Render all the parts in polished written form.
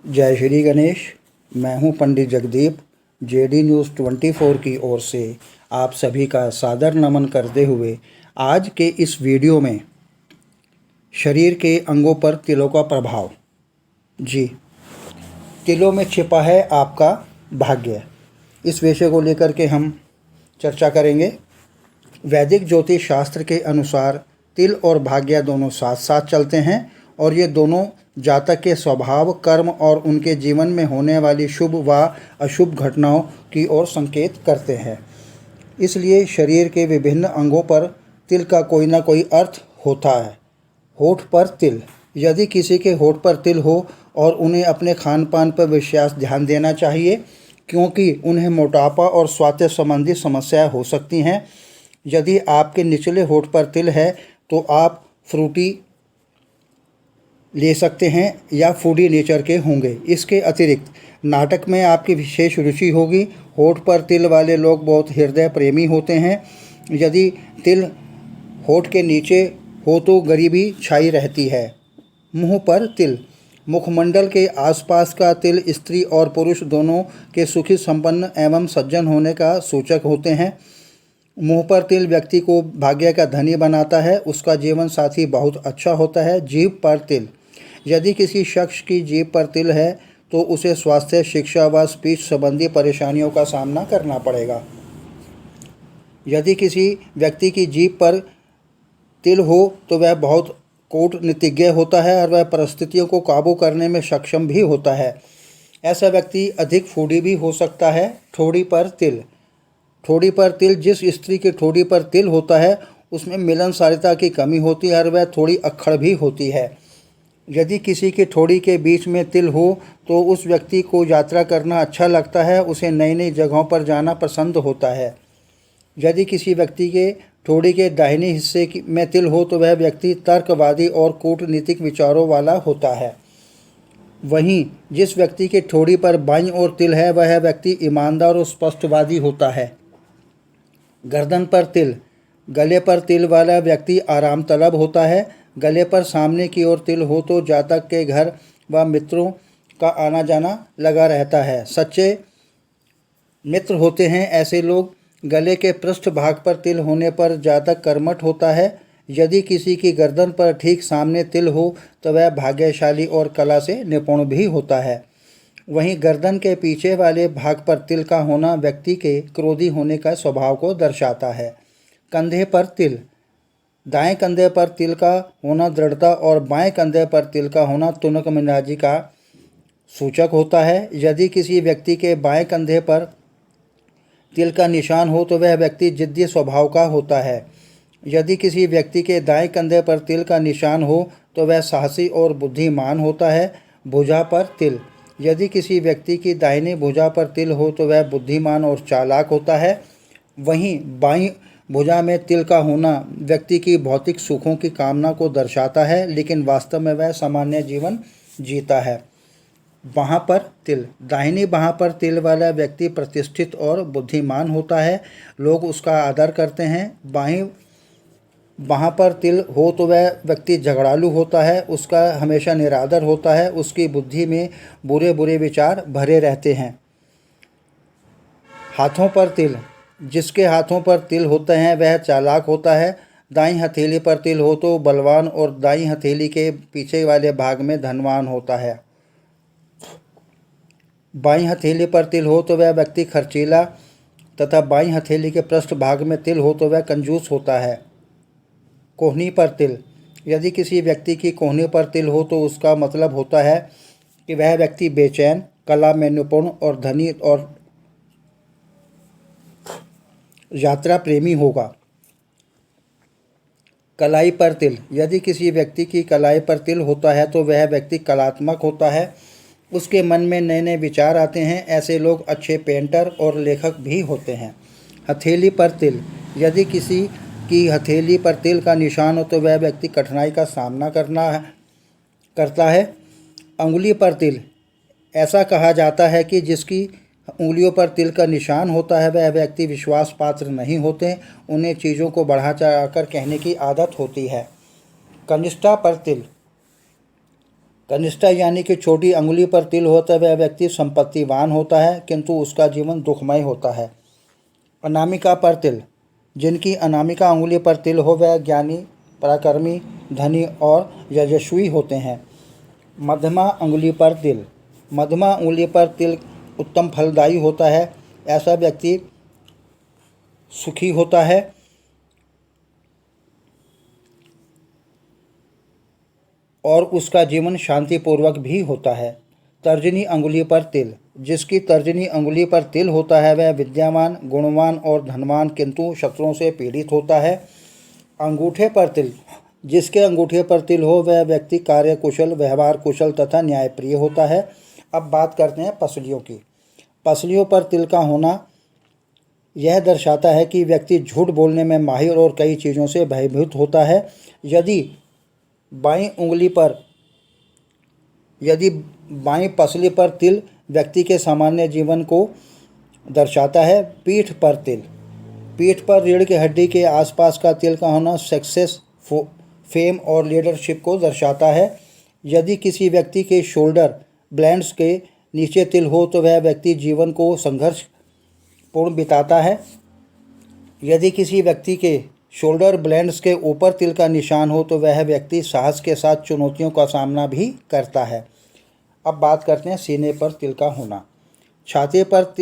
जय श्री गणेश। मैं हूं पंडित जगदीप। जेडी न्यूज़ 24 की ओर से आप सभी का सादर नमन करते हुए आज के इस वीडियो में शरीर के अंगों पर तिलों का प्रभाव। जी, तिलों में छिपा है आपका भाग्य। इस विषय को लेकर के हम चर्चा करेंगे। वैदिक ज्योतिष शास्त्र के अनुसार तिल और भाग्य दोनों साथ साथ चलते हैं और ये दोनों जातक के स्वभाव, कर्म और उनके जीवन में होने वाली शुभ व अशुभ घटनाओं की ओर संकेत करते हैं। इसलिए शरीर के विभिन्न अंगों पर तिल का कोई ना कोई अर्थ होता है। होठ पर तिल। यदि किसी के होठ पर तिल हो और उन्हें अपने खान पान पर विशेष ध्यान देना चाहिए, क्योंकि उन्हें मोटापा और स्वास्थ्य संबंधी समस्याएं हो सकती हैं। यदि आपके निचले होठ पर तिल है तो आप फ्रूटी ले सकते हैं या फूडी नेचर के होंगे। इसके अतिरिक्त नाटक में आपकी विशेष रुचि होगी। होठ पर तिल वाले लोग बहुत हृदय प्रेमी होते हैं। यदि तिल होठ के नीचे हो तो गरीबी छाई रहती है। मुंह पर तिल। मुखमंडल के आसपास का तिल स्त्री और पुरुष दोनों के सुखी, संपन्न एवं सज्जन होने का सूचक होते हैं। मुंह पर तिल व्यक्ति को भाग्य का धनी बनाता है। उसका जीवन साथी बहुत अच्छा होता है। जीभ पर तिल। यदि किसी शख्स की जीभ पर तिल है तो उसे स्वास्थ्य, शिक्षा व स्पीच संबंधी परेशानियों का सामना करना पड़ेगा। यदि किसी व्यक्ति की जीभ पर तिल हो तो वह बहुत कूटनीतिज्ञ होता है और वह परिस्थितियों को काबू करने में सक्षम भी होता है। ऐसा व्यक्ति अधिक फूडी भी हो सकता है। ठोड़ी पर तिल। ठोड़ी पर तिल। जिस स्त्री की ठोड़ी पर तिल होता है उसमें मिलनसारिता की कमी होती है और वह थोड़ी अक्खड़ भी होती है। यदि किसी की ठोड़ी के बीच में तिल हो तो उस व्यक्ति को यात्रा करना अच्छा लगता है। उसे नई नई जगहों पर जाना पसंद होता है। यदि किसी व्यक्ति के ठोड़ी के दाहिने हिस्से में तिल हो तो वह व्यक्ति तर्कवादी और कूटनीतिक विचारों वाला होता है। वहीं जिस व्यक्ति के ठोड़ी पर बाईं ओर तिल है वह व्यक्ति ईमानदार और स्पष्टवादी होता है। गर्दन पर तिल। गले पर तिल वाला व्यक्ति आराम तलब होता है। गले पर सामने की ओर तिल हो तो जातक के घर व मित्रों का आना जाना लगा रहता है। सच्चे मित्र होते हैं ऐसे लोग। गले के पृष्ठ भाग पर तिल होने पर जातक कर्मठ होता है। यदि किसी की गर्दन पर ठीक सामने तिल हो तो वह भाग्यशाली और कला से निपुण भी होता है। वहीं गर्दन के पीछे वाले भाग पर तिल का होना व्यक्ति के क्रोधी होने का स्वभाव को दर्शाता है। कंधे पर तिल। दाएं कंधे पर तिल का होना दृढ़ता और बाएं कंधे पर तिल का होना तुनक मिजाजी का सूचक होता है। यदि किसी व्यक्ति के बाएं कंधे पर तिल का निशान हो तो वह व्यक्ति जिद्दी स्वभाव का होता है। यदि किसी व्यक्ति के दाएं कंधे पर तिल का निशान हो तो वह साहसी और बुद्धिमान होता है। भुजा पर तिल। यदि किसी व्यक्ति की दाहिनी भुजा पर तिल हो तो वह बुद्धिमान और चालाक होता है। वहीं बाईं भुजा में तिल का होना व्यक्ति की भौतिक सुखों की कामना को दर्शाता है, लेकिन वास्तव में वह सामान्य जीवन जीता है। बाहाँ पर तिल। दाहिनी बाहाँ पर तिल वाला व्यक्ति प्रतिष्ठित और बुद्धिमान होता है। लोग उसका आदर करते हैं। बाईं बाहाँ पर तिल हो तो वह व्यक्ति झगड़ालू होता है। उसका हमेशा निरादर होता है। उसकी बुद्धि में बुरे बुरे विचार भरे रहते हैं। हाथों पर तिल। जिसके हाथों पर तिल होते हैं वह चालाक होता है। दाईं हथेली पर तिल हो तो बलवान और दाईं हथेली के पीछे वाले भाग में धनवान होता है। बाईं हथेली पर तिल हो तो वह व्यक्ति खर्चीला तथा बाईं हथेली के पृष्ठ भाग में तिल हो तो वह कंजूस होता है। कोहनी पर तिल। यदि किसी व्यक्ति की कोहनी पर तिल हो तो उसका मतलब होता है कि वह व्यक्ति बेचैन, कला में निपुण और धनी और यात्रा प्रेमी होगा। कलाई पर तिल। यदि किसी व्यक्ति की कलाई पर तिल होता है तो वह व्यक्ति कलात्मक होता है। उसके मन में नए नए विचार आते हैं। ऐसे लोग अच्छे पेंटर और लेखक भी होते हैं। हथेली पर तिल। यदि किसी की हथेली पर तिल का निशान हो तो वह व्यक्ति कठिनाई का सामना करता है। अंगुली पर तिल। ऐसा कहा जाता है कि जिसकी उंगलियों पर तिल का निशान होता है वह व्यक्ति विश्वास पात्र नहीं होते। उन्हें चीज़ों को बढ़ा चढ़ाकर कहने की आदत होती है। कनिष्ठा पर तिल। कनिष्ठा यानी कि छोटी अंगुली पर तिल होता है वह व्यक्ति संपत्तिवान होता है, किंतु उसका जीवन दुखमय होता है। अनामिका पर तिल, जिनकी अनामिका अंगुली पर तिल हो वह ज्ञानी, पराक्रमी, धनी और यशस्वी होते हैं। मध्यमा अंगुली पर तिल, मध्यमा अंगुली पर तिल उत्तम फलदायी होता है। ऐसा व्यक्ति सुखी होता है और उसका जीवन शांतिपूर्वक भी होता है। तर्जनी अंगुली पर तिल, जिसकी तर्जनी अंगुली पर तिल होता है वह विद्यावान, गुणवान और धनवान, किंतु शत्रुओं से पीड़ित होता है। अंगूठे पर तिल, जिसके अंगूठे पर तिल हो वह व्यक्ति कार्यकुशल, व्यवहार कुशल तथा न्यायप्रिय होता है। अब बात करते हैं पसलियों की। पसलियों पर तिल का होना यह दर्शाता है कि व्यक्ति झूठ बोलने में माहिर और कई चीज़ों से भयभीत होता है। यदि बाईं पसली पर तिल व्यक्ति के सामान्य जीवन को दर्शाता है। पीठ पर तिल, पीठ पर रीढ़ की हड्डी के आसपास का तिल का होना सक्सेस, फेम और लीडरशिप को दर्शाता है। यदि किसी व्यक्ति के शोल्डर ब्लेड्स के नीचे तिल हो तो वह व्यक्ति जीवन को संघर्षपूर्ण बिताता है। यदि किसी व्यक्ति के शोल्डर ब्लेड्स के ऊपर तिल का निशान हो तो वह व्यक्ति साहस के साथ चुनौतियों का सामना भी करता है। अब बात करते हैं सीने पर तिल का होना। छाती पर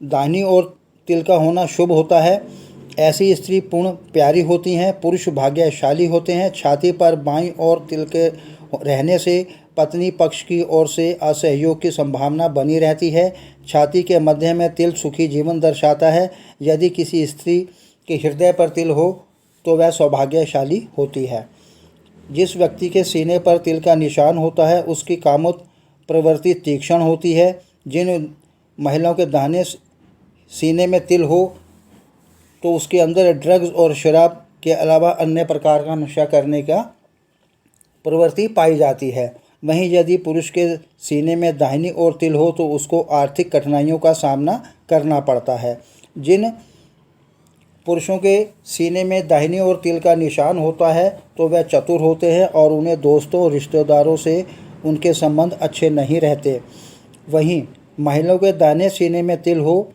दाहिनी ओर तिल का होना शुभ होता है। ऐसी स्त्री पूर्ण प्यारी होती हैं, पुरुष भाग्यशाली होते हैं। छाती पर बाईं ओर तिल के रहने से पत्नी पक्ष की ओर से असहयोग की संभावना बनी रहती है। छाती के मध्य में तिल सुखी जीवन दर्शाता है। यदि किसी स्त्री के हृदय पर तिल हो तो वह सौभाग्यशाली होती है। जिस व्यक्ति के सीने पर तिल का निशान होता है उसकी कामुक प्रवृत्ति तीक्ष्ण होती है। जिन महिलाओं के दाहिने सीने में तिल हो तो उसके अंदर ड्रग्स और शराब के अलावा अन्य प्रकार का नशा करने का प्रवृत्ति पाई जाती है। वहीं यदि पुरुष के सीने में दाहिनी ओर तिल हो तो उसको आर्थिक कठिनाइयों का सामना करना पड़ता है। जिन पुरुषों के सीने में दाहिनी ओर तिल का निशान होता है तो वह चतुर होते हैं और उन्हें दोस्तों और रिश्तेदारों से उनके संबंध अच्छे नहीं रहते। वहीं महिलाओं के दाहिने सीने में तिल हो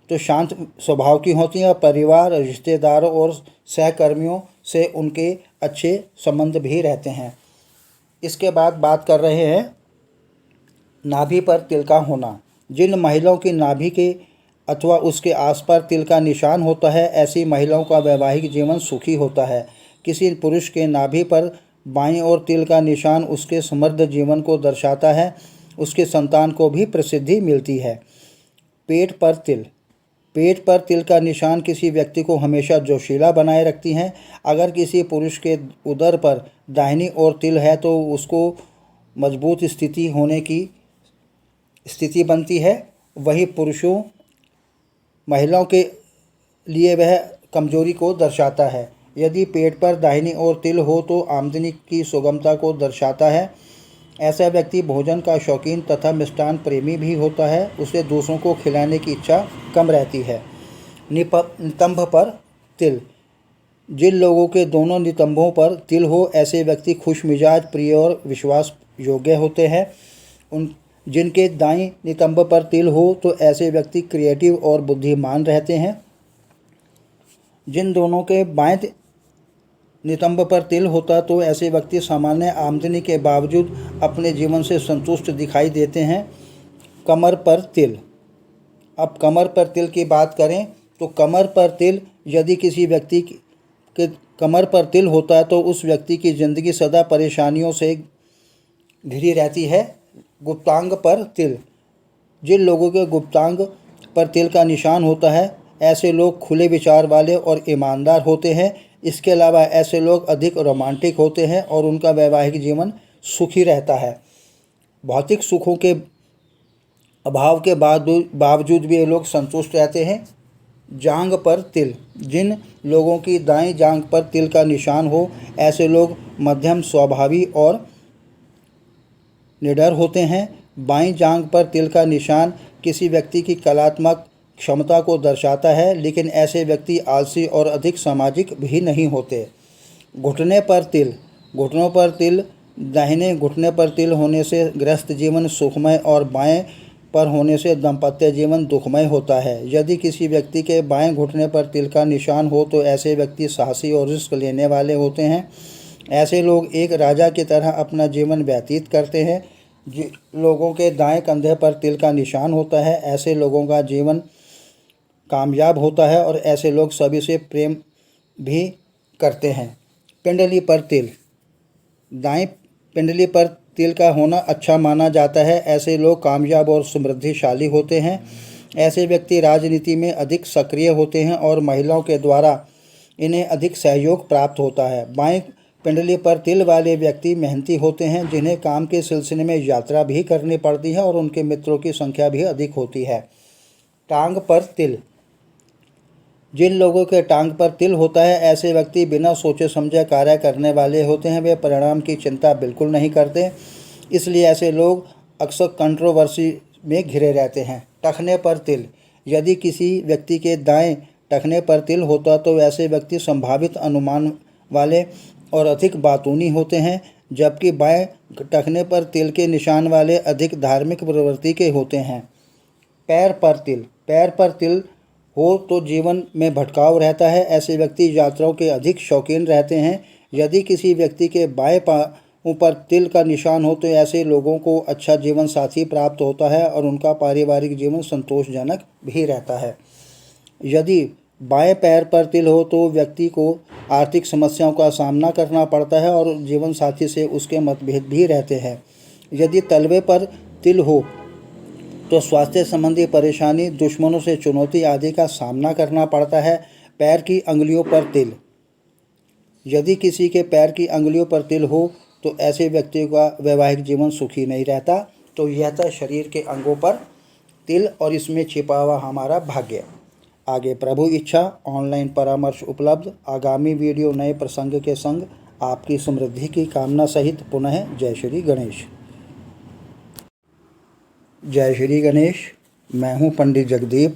तो शांत स्वभाव की होती हैं और परिवार, रिश्तेदारों और सहकर्मियों से उनके अच्छे संबंध भी रहते हैं। इसके बाद बात कर रहे हैं नाभि पर तिल का होना। जिन महिलाओं की नाभि के अथवा उसके आसपास तिल का निशान होता है ऐसी महिलाओं का वैवाहिक जीवन सुखी होता है। किसी पुरुष के नाभि पर बाईं ओर तिल का निशान उसके समृद्ध जीवन को दर्शाता है। उसके संतान को भी प्रसिद्धि मिलती है। पेट पर तिल, पेट पर तिल का निशान किसी व्यक्ति को हमेशा जोशीला बनाए रखती हैं। अगर किसी पुरुष के उदर पर दाहिनी ओर तिल है तो उसको मजबूत स्थिति होने की स्थिति बनती है। वही पुरुषों महिलाओं के लिए वह कमजोरी को दर्शाता है। यदि पेट पर दाहिनी ओर तिल हो तो आमदनी की सुगमता को दर्शाता है। ऐसा व्यक्ति भोजन का शौकीन तथा मिष्ठान प्रेमी भी होता है। उसे दूसरों को खिलाने की इच्छा कम रहती है। नितंब पर तिल, जिन लोगों के दोनों नितंबों पर तिल हो ऐसे व्यक्ति खुश मिजाज, प्रिय और विश्वास योग्य होते हैं। जिनके दाईं नितंब पर तिल हो तो ऐसे व्यक्ति क्रिएटिव और बुद्धिमान रहते हैं। जिन दोनों के बाएं नितंब पर तिल होता तो ऐसे व्यक्ति सामान्य आमदनी के बावजूद अपने जीवन से संतुष्ट दिखाई देते हैं। कमर पर तिल, अब कमर पर तिल की बात करें तो कमर पर तिल यदि किसी व्यक्ति के कमर पर तिल होता है तो उस व्यक्ति की ज़िंदगी सदा परेशानियों से घिरी रहती है। गुप्तांग पर तिल, जिन लोगों के गुप्तांग पर तिल का निशान होता है ऐसे लोग खुले विचार वाले और ईमानदार होते हैं। इसके अलावा ऐसे लोग अधिक रोमांटिक होते हैं और उनका वैवाहिक जीवन सुखी रहता है। भौतिक सुखों के अभाव के बावजूद भी ये लोग संतुष्ट रहते हैं। जांघ पर तिल, जिन लोगों की दाईं जांघ पर तिल का निशान हो ऐसे लोग मध्यम स्वभावी और निडर होते हैं। बाईं जांघ पर तिल का निशान किसी व्यक्ति की कलात्मक क्षमता को दर्शाता है, लेकिन ऐसे व्यक्ति आलसी और अधिक सामाजिक भी नहीं होते। घुटने पर तिल, घुटनों पर तिल दाहिने घुटने पर तिल होने से गृहस्थ जीवन सुखमय और बाएं पर होने से दाम्पत्य जीवन दुखमय होता है। यदि किसी व्यक्ति के बाएं घुटने पर तिल का निशान हो तो ऐसे व्यक्ति साहसी और रिस्क लेने वाले होते हैं। ऐसे लोग एक राजा की तरह अपना जीवन व्यतीत करते हैं। जिन लोगों के दाएं कंधे पर तिल का निशान होता है, ऐसे लोगों का जीवन कामयाब होता है और ऐसे लोग सभी से प्रेम भी करते हैं। पिंडली पर तिल। दाएं पिंडली पर तिल का होना अच्छा माना जाता है। ऐसे लोग कामयाब और समृद्धिशाली होते हैं। ऐसे व्यक्ति राजनीति में अधिक सक्रिय होते हैं और महिलाओं के द्वारा इन्हें अधिक सहयोग प्राप्त होता है। बाएं पिंडली पर तिल वाले व्यक्ति मेहनती होते हैं, जिन्हें काम के सिलसिले में यात्रा भी करनी पड़ती है और उनके मित्रों की संख्या भी अधिक होती है। टांग पर तिल। जिन लोगों के टांग पर तिल होता है, ऐसे व्यक्ति बिना सोचे समझे कार्य करने वाले होते हैं। वे परिणाम की चिंता बिल्कुल नहीं करते, इसलिए ऐसे लोग अक्सर कंट्रोवर्सी में घिरे रहते हैं। टखने पर तिल। यदि किसी व्यक्ति के दाएं टखने पर तिल होता तो ऐसे व्यक्ति संभावित अनुमान वाले और अधिक बातूनी होते हैं, जबकि बाएं टखने पर तिल के निशान वाले अधिक धार्मिक प्रवृत्ति के होते हैं। पैर पर तिल। पैर पर तिल हो तो जीवन में भटकाव रहता है। ऐसे व्यक्ति यात्राओं के अधिक शौकीन रहते हैं। यदि किसी व्यक्ति के बाएं पाँव पर तिल का निशान हो तो ऐसे लोगों को अच्छा जीवन साथी प्राप्त होता है और उनका पारिवारिक जीवन संतोषजनक भी रहता है। यदि बाएं पैर पर तिल हो तो व्यक्ति को आर्थिक समस्याओं का सामना करना पड़ता है और जीवन साथी से उसके मतभेद भी रहते हैं। यदि तलवे पर तिल हो तो स्वास्थ्य संबंधी परेशानी, दुश्मनों से चुनौती आदि का सामना करना पड़ता है। पैर की अंगुलियों पर तिल। यदि किसी के पैर की अंगुलियों पर तिल हो तो ऐसे व्यक्ति का वैवाहिक जीवन सुखी नहीं रहता। तो यह था शरीर के अंगों पर तिल और इसमें छिपा हुआ हमारा भाग्य। आगे प्रभु इच्छा ऑनलाइन परामर्श उपलब्ध। आगामी वीडियो नए प्रसंग के संग आपकी समृद्धि की कामना सहित पुनः जय श्री गणेश। जय श्री गणेश। मैं हूँ पंडित जगदीप।